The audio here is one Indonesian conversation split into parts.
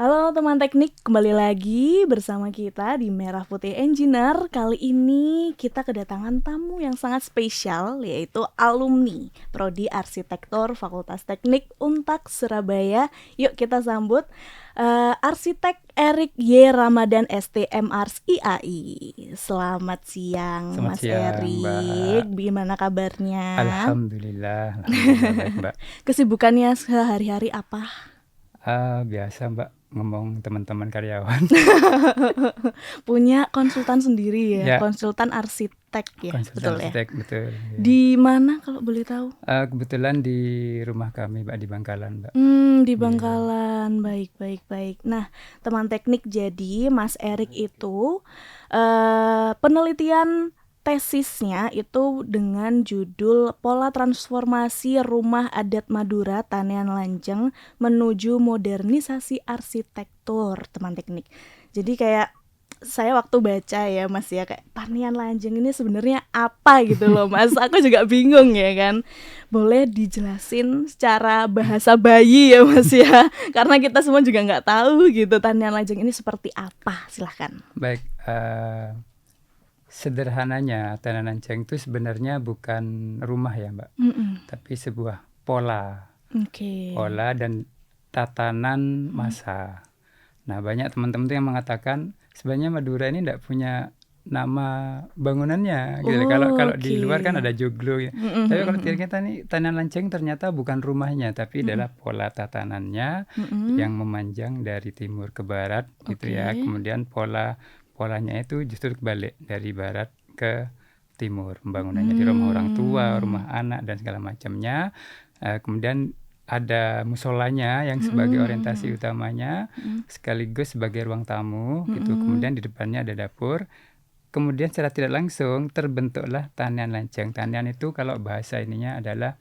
Halo teman teknik, kembali lagi bersama kita di Merah Putih Engineer. Kali ini kita kedatangan tamu yang sangat spesial, yaitu alumni Prodi Arsitektur Fakultas Teknik Untak Surabaya. Yuk kita sambut Arsitek Erik Y. Ramadan STM Ars IAI. Selamat siang Selamat Mas siang, Mbak. Erik, gimana kabarnya? Alhamdulillah baik, Mbak. Kesibukannya sehari-hari apa? Biasa, Mbak, ngomong teman-teman karyawan. Punya konsultan sendiri ya, Ya, konsultan arsitek ya, konsultan betul ya? arsitek, betul. Ya. Di mana kalau boleh tahu? Kebetulan di rumah kami, Mbak, di Bangkalan, Mbak. Di Iya. Bangkalan. Baik. Nah, teman teknik, jadi Mas Erik itu penelitian tesisnya itu dengan judul Pola Transformasi Rumah Adat Madura Tanian Lanjeng menuju Modernisasi Arsitektur, teman teknik. Jadi kayak saya waktu baca ya Mas ya, kayak tanian lanjeng ini sebenarnya apa gitu loh Mas. Aku juga bingung ya kan. Boleh dijelasin secara bahasa bayi ya Mas ya, karena kita semua juga nggak tahu gitu tanian lanjeng ini seperti apa. Silahkan. Baik, sederhananya Tanian Lanceng itu sebenarnya bukan rumah ya, Mbak, tapi sebuah pola Oke. dan tatanan masa. Nah, banyak teman-teman tuh yang mengatakan sebenarnya Madura ini tidak punya nama bangunannya gitu. Kalau di luar kan ada joglo ya. Tapi kalau kita nih Tanian Lanceng ternyata bukan rumahnya, tapi adalah pola tatanannya yang memanjang dari timur ke barat gitu ya. Kemudian polanya itu justru kebalik, dari barat ke timur. Pembangunannya di rumah orang tua, rumah anak dan segala macamnya. Kemudian ada musolanya yang sebagai orientasi utamanya, sekaligus sebagai ruang tamu gitu. Kemudian di depannya ada dapur. Kemudian secara tidak langsung terbentuklah tanian lanceng. Tanian itu kalau bahasa ininya adalah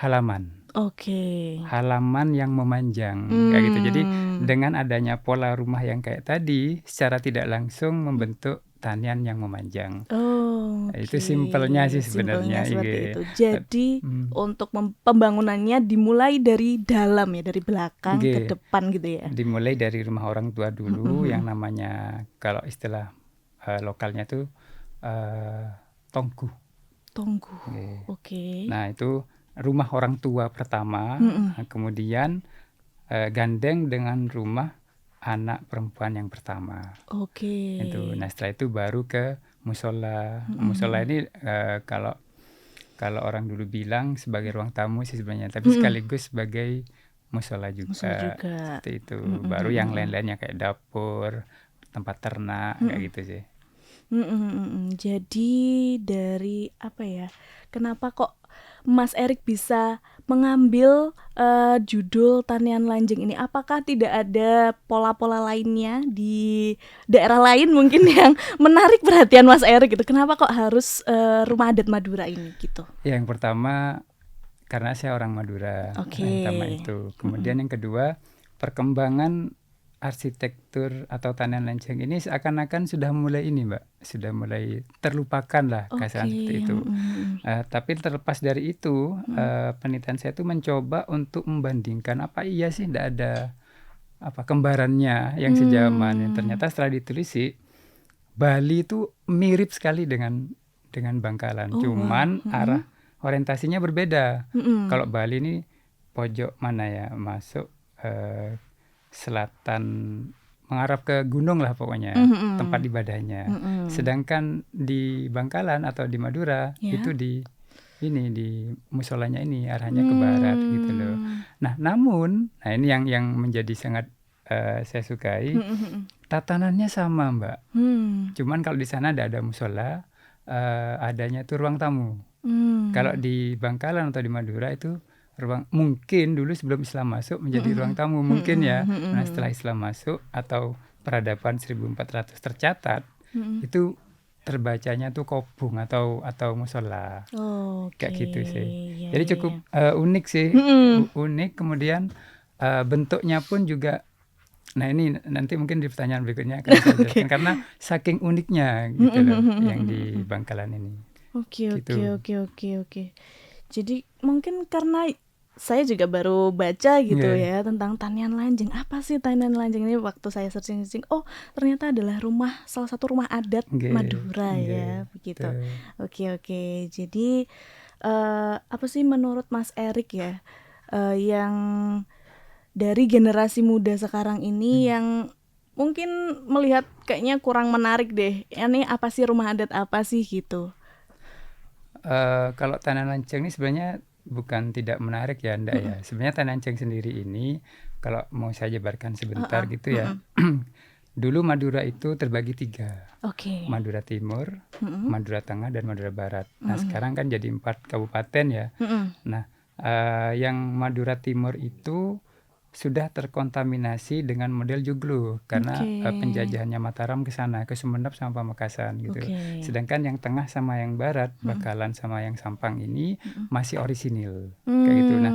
halaman. Oke. Halaman yang memanjang kayak gitu. Jadi dengan adanya pola rumah yang kayak tadi, secara tidak langsung membentuk tanian yang memanjang. Itu simpelnya sih Simpelnya sebenarnya. seperti Iya. itu. Jadi untuk pembangunannya dimulai dari dalam ya, dari belakang ke Nggih. depan gitu ya. Dimulai dari rumah orang tua dulu yang namanya kalau istilah lokalnya itu tongku. Tunggu. Nggih. Oke. Nah, itu rumah orang tua pertama, kemudian gandeng dengan rumah anak perempuan yang pertama. Oke. Itu. Nah, setelah itu baru ke musola. Musola ini kalau orang dulu bilang sebagai ruang tamu sih sebenarnya, tapi sekaligus sebagai musola Musola juga. juga. Seperti itu. Baru yang lain-lainnya kayak dapur, tempat ternak, kayak gitu sih. Jadi dari apa ya? Kenapa kok Mas Erik bisa mengambil judul tanian lanjeng ini? Apakah tidak ada pola-pola lainnya di daerah lain mungkin yang menarik perhatian Mas Erik gitu? Kenapa kok harus rumah adat Madura ini gitu? Yang pertama karena saya orang Madura. Oke. Yang pertama itu. Kemudian yang kedua, perkembangan arsitektur atau tanian lanceng ini seakan-akan sudah mulai ini, Mbak. Sudah mulai terlupakan lah kasarnya seperti itu. Tapi terlepas dari itu, penelitian saya itu mencoba untuk membandingkan apa iya sih tidak ada kembarannya yang sejaman. Ternyata setelah diteliti, Bali itu mirip sekali dengan Bangkalan. Cuman arah orientasinya berbeda. Kalau Bali ini pojok mana ya, masuk selatan, mengarah ke gunung lah pokoknya, tempat ibadahnya. Sedangkan di Bangkalan atau di Madura itu di musolanya ini arahnya ke barat gitu loh. Nah, namun ini yang menjadi sangat saya sukai, tatanannya sama, Mbak. Cuman kalau di sana ada musola, adanya tuh ruang tamu. Kalau di Bangkalan atau di Madura itu mungkin dulu sebelum Islam masuk menjadi ruang tamu mungkin ya. Nah, setelah Islam masuk atau peradaban 1400 tercatat, itu terbacanya tuh kobong atau musola. Kayak gitu sih. Jadi cukup unik sih. Unik, kemudian bentuknya pun juga. Nah, ini nanti mungkin di pertanyaan berikutnya akan saya jelaskan karena saking uniknya gitu loh yang di Bangkalan ini. Oke. Gitu. Jadi mungkin karena saya juga baru baca gitu ya tentang Tanian Lanjeng. Apa sih Tanian Lanjeng ini? Waktu saya searching, oh ternyata adalah salah satu rumah adat Madura ya, begitu. Oke. Jadi apa sih menurut Mas Erik ya, yang dari generasi muda sekarang ini yang mungkin melihat kayaknya kurang menarik deh. Ini apa sih rumah adat apa sih gitu? Kalau Tanian Lanjeng ini sebenarnya bukan tidak menarik ya, enggak ya. Sebenarnya Tanian Lanjeng sendiri ini, kalau mau saya jabarkan sebentar gitu ya. Dulu Madura itu terbagi 3. Madura Timur, Madura Tengah, dan Madura Barat. Nah sekarang kan jadi 4 kabupaten ya. Nah yang Madura Timur itu sudah terkontaminasi dengan model joglo karena penjajahannya Mataram ke sana, ke Sumenep sama Pamekasan gitu. Sedangkan yang tengah sama yang barat, Bakalan sama yang Sampang ini masih orisinil kayak gitu. Nah,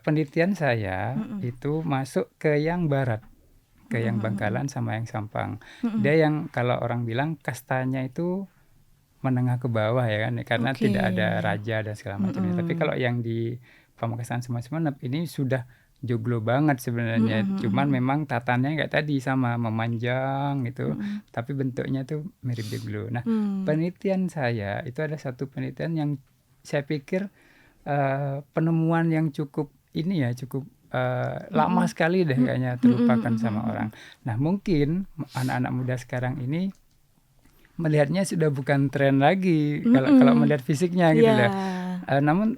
penelitian saya itu masuk ke yang barat, ke yang Bangkalan sama yang Sampang. Dia yang kalau orang bilang kastanya itu menengah ke bawah ya kan, karena tidak ada raja dan segala macamnya. Tapi kalau yang di Pamekasan sama Sumenep ini sudah joglo banget sebenarnya. Cuman memang tatannya kayak tadi sama memanjang gitu, tapi bentuknya tuh mirip joglo. Nah, penelitian saya itu ada satu penelitian yang saya pikir penemuan yang cukup lama sekali deh kayaknya terlupakan sama orang. Nah, mungkin anak-anak muda sekarang ini melihatnya sudah bukan tren lagi kalau melihat fisiknya gitu lah. Namun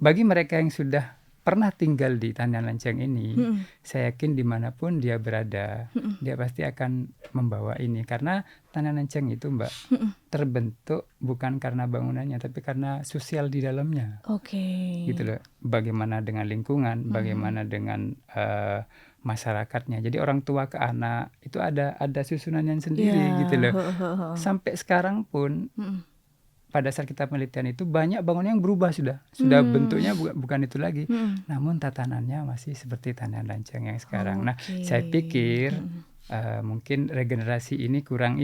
bagi mereka yang sudah pernah tinggal di Tanian Lanjeng ini, saya yakin dimanapun dia berada, dia pasti akan membawa ini. Karena Tanian Lanjeng itu Mbak, terbentuk bukan karena bangunannya, tapi karena sosial di dalamnya. Gitu loh. Bagaimana dengan lingkungan, bagaimana dengan masyarakatnya. Jadi orang tua ke anak itu ada susunannya sendiri gitu loh. Sampai sekarang pun pada saat kita penelitian itu banyak bangunan yang berubah sudah bentuknya bukan itu lagi, namun tatanannya masih seperti Tanian Lanjeng yang sekarang. Nah, saya pikir mungkin regenerasi ini kurang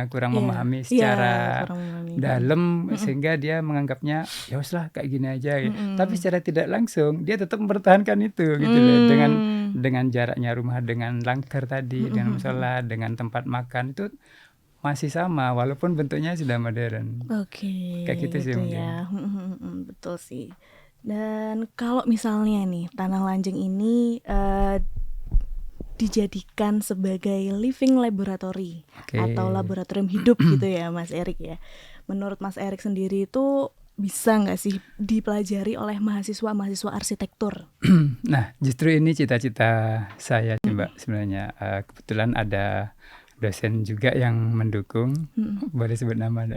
memahami secara dalam sehingga dia menganggapnya ya uslah kayak gini aja gitu. Tapi secara tidak langsung dia tetap mempertahankan itu gitu loh, dengan jaraknya rumah dengan langgar tadi, dengan musola, dengan tempat makan itu masih sama walaupun bentuknya sudah modern. Kayak gitu sih mungkin. Ya. Betul sih. Dan kalau misalnya nih Tanah Lanjeng ini dijadikan sebagai living laboratory atau laboratorium hidup gitu ya Mas Erik ya. Menurut Mas Erik sendiri itu bisa nggak sih dipelajari oleh mahasiswa arsitektur? Nah, justru ini cita-cita saya sih Mbak sebenarnya. Kebetulan ada dosen juga yang mendukung, boleh sebut nama deh.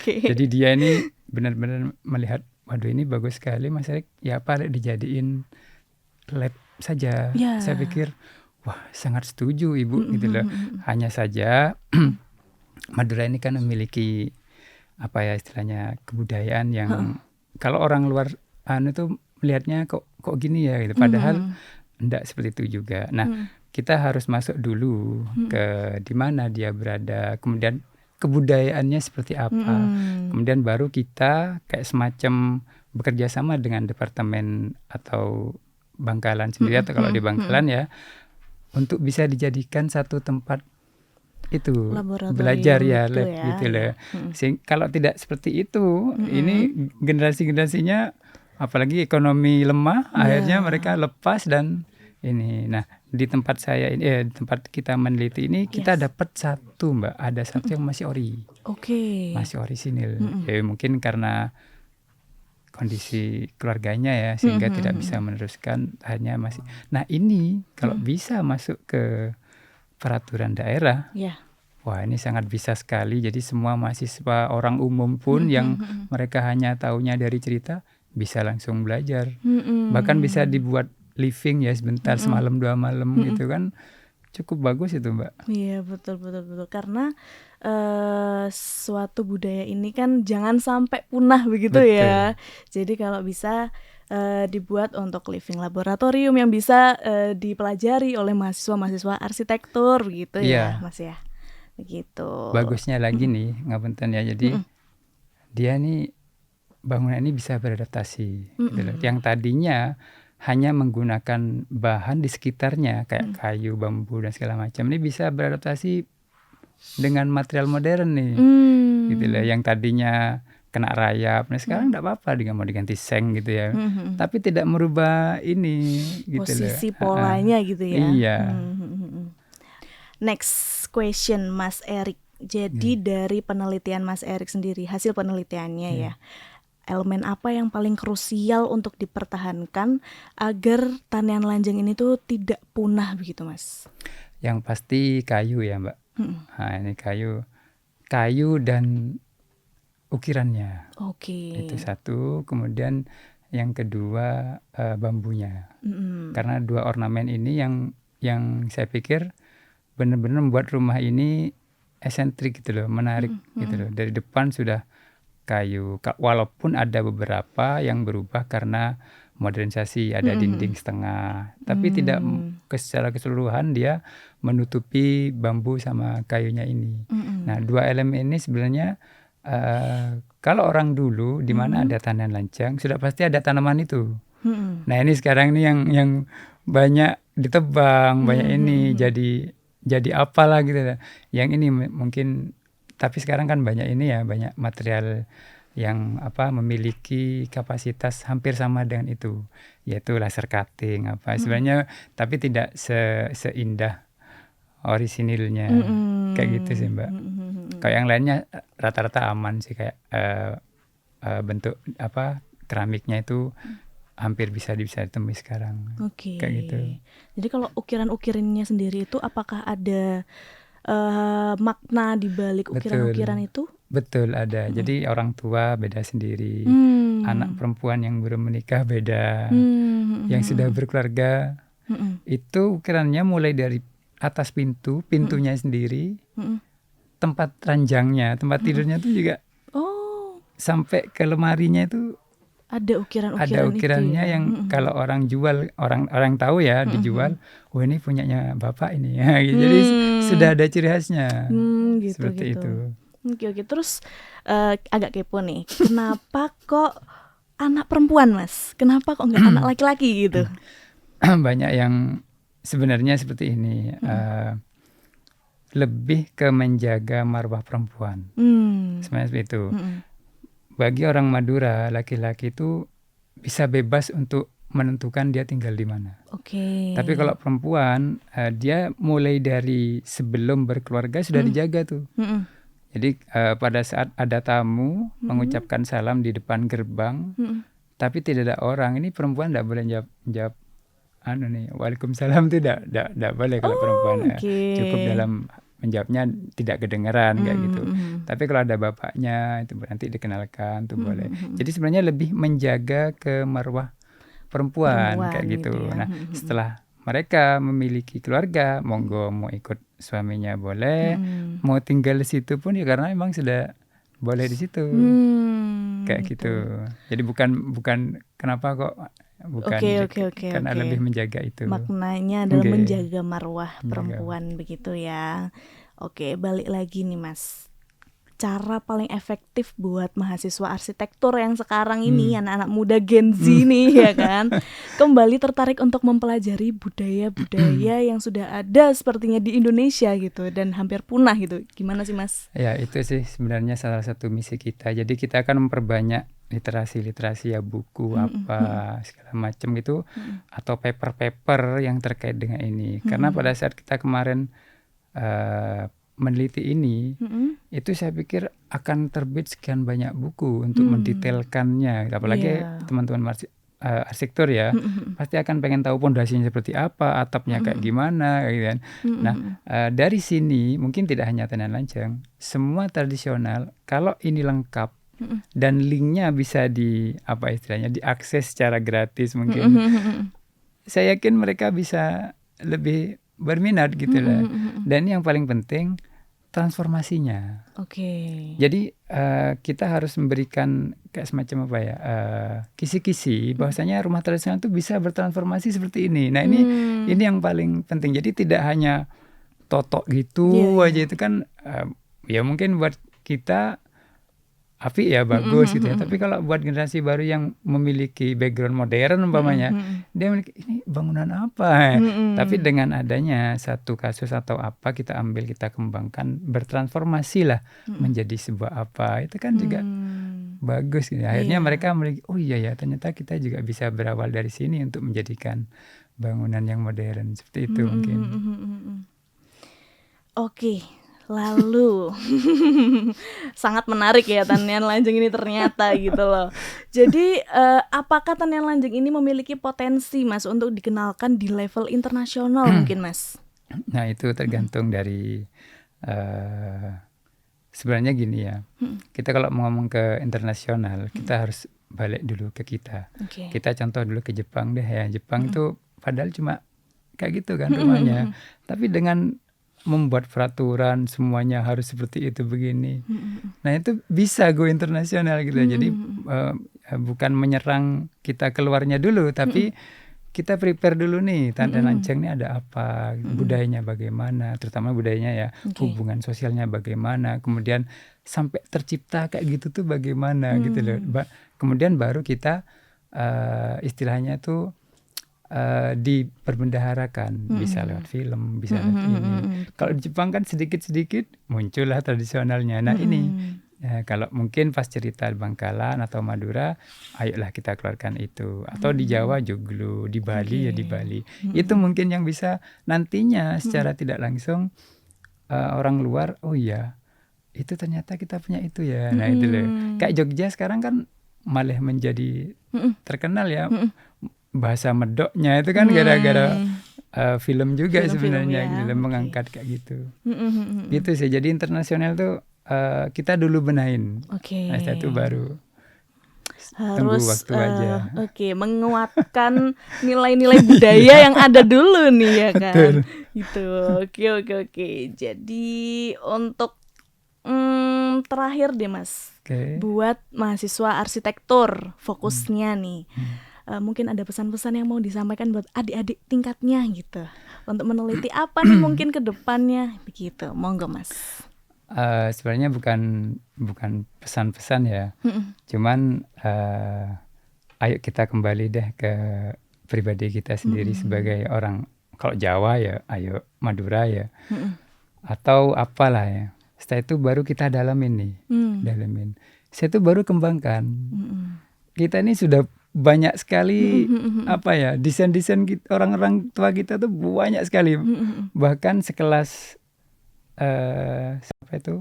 Jadi dia ini benar-benar melihat, waduh ini bagus sekali Mas Erik, ya apa dijadiin lab saja. Saya pikir, wah sangat setuju Ibu gitu loh. Hanya saja Madura ini kan memiliki apa ya istilahnya kebudayaan yang kalau orang luar itu melihatnya kok gini ya gitu. Padahal enggak seperti itu juga. Nah, kita harus masuk dulu ke di mana dia berada, kemudian kebudayaannya seperti apa, kemudian baru kita kayak semacam bekerja sama dengan departemen atau Bangkalan sendiri atau kalau di Bangkalan ya, untuk bisa dijadikan satu tempat itu belajar ya, lab gitu loh. Kalau tidak seperti itu, ini generasinya apalagi ekonomi lemah, akhirnya mereka lepas dan ini. Nah, di tempat saya ini di tempat kita meneliti ini kita dapat satu Mbak, ada satu yang masih ori. Masih orisinil. Ya mungkin karena kondisi keluarganya ya sehingga tidak bisa meneruskan, hanya masih. Nah, ini kalau bisa masuk ke peraturan daerah. Wah, ini sangat bisa sekali. Jadi semua mahasiswa orang umum pun yang mereka hanya taunya dari cerita bisa langsung belajar. Bahkan bisa dibuat living ya sebentar, semalam 2 malam gitu kan, cukup bagus itu Mbak. Iya betul karena suatu budaya ini kan jangan sampai punah begitu ya. Jadi kalau bisa dibuat untuk living laboratorium yang bisa dipelajari oleh mahasiswa arsitektur gitu ya Mas ya. Begitu. Bagusnya lagi nih ngapunten ya, jadi dia nih bangunan ini bisa beradaptasi. Gitu loh. Yang tadinya hanya menggunakan bahan di sekitarnya kayak kayu, bambu dan segala macam, ini bisa beradaptasi dengan material modern nih. Gitu loh. Yang tadinya kena rayap, nah sekarang enggak apa-apa mau diganti seng gitu ya. Tapi tidak merubah ini gitu posisi loh. polanya gitu ya. Iya. Next question Mas Erik. Jadi dari penelitian Mas Erik sendiri, hasil penelitiannya ya, elemen apa yang paling krusial untuk dipertahankan agar tanian lanjeng ini tuh tidak punah begitu Mas? Yang pasti kayu ya Mbak. Nah ini kayu dan ukirannya. Oke. Itu satu. Kemudian yang kedua bambunya. Karena dua ornamen ini yang saya pikir benar-benar membuat rumah ini esentrik gitu loh, menarik gitu loh. Dari depan sudah kayu, walaupun ada beberapa yang berubah karena modernisasi, ada dinding setengah, tapi tidak secara keseluruhan dia menutupi bambu sama kayunya ini. Nah, dua elemen ini sebenarnya kalau orang dulu di mana ada tanaman lancang sudah pasti ada tanaman itu. Nah, ini sekarang nih yang banyak ditebang, banyak ini jadi apalah gitu. Yang ini mungkin, tapi sekarang kan banyak ini ya, banyak material yang memiliki kapasitas hampir sama dengan itu, yaitu laser cutting sebenarnya, tapi tidak seindah orisinilnya kayak gitu sih Mbak. Kayak yang lainnya rata-rata aman sih, kayak bentuk keramiknya itu hampir bisa ditemui sekarang. Kayak gitu. Jadi kalau ukiran-ukirannya sendiri itu apakah ada makna di balik ukiran-ukiran itu? Betul ada. Jadi orang tua beda sendiri, anak perempuan yang belum menikah beda, yang sudah berkeluarga itu ukirannya mulai dari atas pintunya sendiri, tempat ranjangnya, tempat tidurnya itu juga, sampai ke lemarinya itu ada ukirannya itu, yang kalau orang jual, orang tahu ya dijual, ini punyanya bapak ini ya. Jadi sudah ada ciri khasnya. Seperti itu. Oke. Terus agak kepo nih, kenapa kok anak perempuan Mas? Kenapa kok nggak anak laki-laki gitu? Banyak yang sebenarnya seperti ini, lebih ke menjaga marwah perempuan. Sebenarnya seperti itu. Bagi orang Madura, laki-laki itu bisa bebas untuk menentukan dia tinggal di mana. Tapi kalau perempuan, dia mulai dari sebelum berkeluarga sudah dijaga tuh. Jadi pada saat ada tamu mengucapkan salam di depan gerbang, tapi tidak ada orang, ini perempuan tidak boleh jawab Waalaikumsalam, itu tidak boleh kalau perempuan. Cukup dalam menjawabnya tidak kedengaran kayak gitu. Tapi kalau ada bapaknya itu nanti dikenalkan tuh boleh. Jadi sebenarnya lebih menjaga ke marwah perempuan kayak gitu. Nah, setelah mereka memiliki keluarga, monggo mau ikut suaminya boleh, mau tinggal di situ pun ya karena memang sudah boleh di situ. Kayak gitu. Jadi bukan kenapa kok karena lebih menjaga itu. Maknanya adalah menjaga marwah perempuan begitu ya. Balik lagi nih Mas. Cara paling efektif buat mahasiswa arsitektur yang sekarang ini, anak-anak muda Gen Z nih ya kan, kembali tertarik untuk mempelajari budaya-budaya yang sudah ada sepertinya di Indonesia gitu dan hampir punah gitu. Gimana sih Mas? Ya itu sih sebenarnya salah satu misi kita. Jadi kita akan memperbanyak literasi ya, buku segala macam gitu, atau paper yang terkait dengan ini. Karena pada saat kita kemarin meneliti ini, itu saya pikir akan terbit sekian banyak buku untuk mendetailkannya. Apalagi teman-teman arsitektur ya, pasti akan pengen tahu pondasinya seperti apa, atapnya kayak gimana gitu kan. Nah, dari sini mungkin tidak hanya tanaman lancang, semua tradisional kalau ini lengkap dan linknya bisa diakses secara gratis mungkin, saya yakin mereka bisa lebih berminat gitu lah. Dan yang paling penting transformasinya. Jadi kita harus memberikan kayak semacam kisi-kisi bahwasanya rumah tradisional itu bisa bertransformasi seperti ini. Nah ini yang paling penting. Jadi tidak hanya totok gitu aja, itu kan ya mungkin buat kita apik ya, bagus gitu ya. Tapi kalau buat generasi baru yang memiliki background modern umpamanya, dia memiliki ini bangunan apa? Tapi dengan adanya satu kasus atau apa kita ambil, kita kembangkan, bertransformasi lah menjadi sebuah apa, itu kan juga bagus gitu. Akhirnya mereka memiliki, oh iya ya, ternyata kita juga bisa berawal dari sini untuk menjadikan bangunan yang modern seperti itu mungkin. Oke, lalu sangat menarik ya Tanian Lanjeng ini ternyata gitu loh. Jadi apakah Tanian Lanjeng ini memiliki potensi Mas untuk dikenalkan di level internasional mungkin Mas? Nah itu tergantung dari sebenarnya gini ya. Kita kalau mau ngomong ke internasional, kita harus balik dulu ke kita. Kita contoh dulu ke Jepang deh ya. Jepang itu padahal cuma kayak gitu kan rumahnya. Tapi dengan membuat peraturan semuanya harus seperti itu begini. Nah itu bisa go internasional gitu. Jadi bukan menyerang kita keluarnya dulu, tapi kita prepare dulu nih, Tanian Lanjeng ini ada apa, budayanya bagaimana, terutama budayanya ya, hubungan sosialnya bagaimana, kemudian sampai tercipta kayak gitu tuh bagaimana gitu loh. Kemudian baru kita istilahnya tuh diperbendaharakan, bisa lewat film, bisa lewat ini. Kalau di Jepang kan sedikit-sedikit muncullah tradisionalnya. Nah ini kalau mungkin pas cerita Bangkalan atau Madura, ayolah kita keluarkan itu. Atau di Jawa joglo, di Bali ya di Bali. Itu mungkin yang bisa nantinya secara tidak langsung orang luar, oh iya itu ternyata kita punya itu ya. Nah itu loh. Kayak Jogja sekarang kan malah menjadi terkenal ya. Bahasa medoknya itu kan gara-gara film juga sebenarnya ya. Gitu, mengangkat kayak gitu. Gitu sih. Jadi internasional tuh kita dulu benahin. Nah setelah itu baru tunggu waktu aja. Menguatkan nilai-nilai budaya yang ada dulu nih ya kan. Betul. Gitu. Oke. Jadi untuk terakhir deh Mas. Buat mahasiswa arsitektur fokusnya nih. Mungkin ada pesan-pesan yang mau disampaikan buat adik-adik tingkatnya gitu untuk meneliti apa nih mungkin ke depannya begitu. Monggo Mas. Sebenarnya bukan pesan-pesan ya. Cuman ayo kita kembali deh ke pribadi kita sendiri sebagai orang, kalau Jawa ya ayo Madura ya. Atau apalah ya. Setelah itu baru kita dalamin. Setelah itu baru kembangkan. Kita ini sudah banyak sekali desain-desain orang-orang tua kita tuh banyak sekali. Bahkan sekelas siapa itu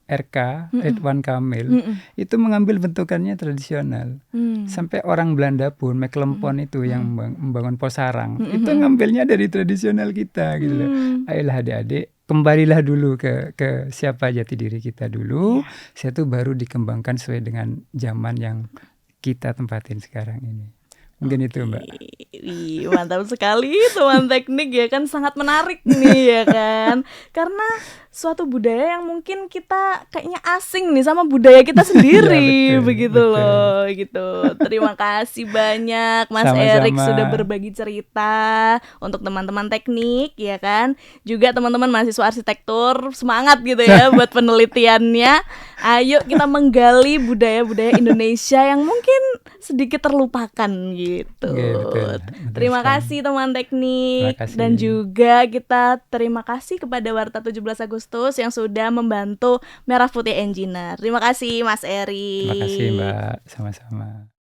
RK Ridwan Kamil itu mengambil bentukannya tradisional. Sampai orang Belanda pun Meklempon itu yang membangun pos sarang itu ngambilnya dari tradisional kita gitu loh. Ayolah adik-adik, kembalilah dulu ke siapa jati diri kita dulu. Setelah itu baru dikembangkan sesuai dengan zaman yang kita tempatin sekarang ini. Mungkin itu Mbak. Mantap sekali teman teknik ya kan, sangat menarik nih ya kan. Karena suatu budaya yang mungkin kita kayaknya asing nih sama budaya kita sendiri. betul. Loh gitu. Terima kasih banyak Mas Erik sudah berbagi cerita untuk teman-teman teknik ya kan. Juga teman-teman mahasiswa arsitektur, semangat gitu ya buat penelitiannya. Ayo kita menggali budaya-budaya Indonesia yang mungkin sedikit terlupakan gitu. Betul. Terima kasih teman teknik. Dan juga kita terima kasih kepada Warta 17 Agustus yang sudah membantu Merah Putih Engineer. Terima kasih Mas Eri. Terima kasih Mbak, sama-sama.